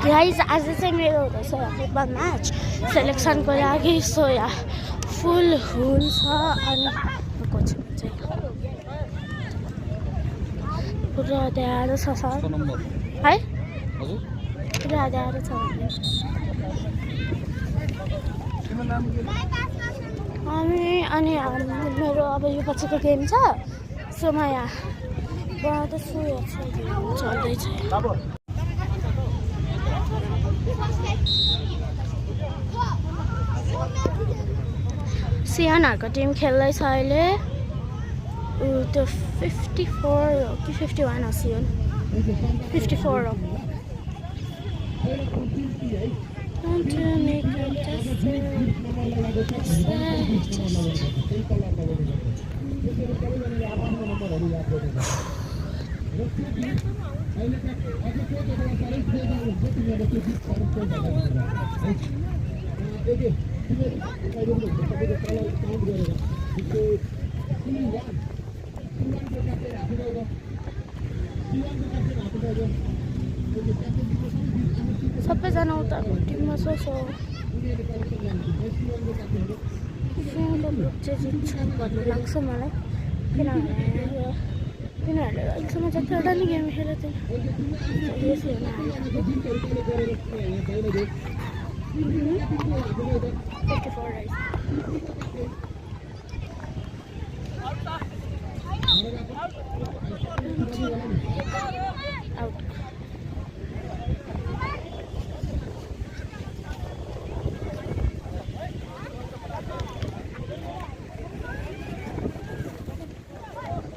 guys आज चाहिँ मेरो हुँदैछ फुटबल म्याच सेलेक्सनको लागि सो या फुल हुन्छ अनि कोच चाहिँ पुरा ड्यारो छ सर है पुरा ड्यारो छ अनि मेरो अब यो पछिको गेम छ सो म यहाँ बनाउँदैछु चल्दैछ सियानहरुको टिम खेल्दैछ अहिले त्यो 54 हो कि 51 हो सियान 54 हो सबैजना उताको टिममा छ जित्छ भन्ने लाग्छ मलाई किनभने अहिलेसम्म जति एउटा नि गेम खेलेको थिएन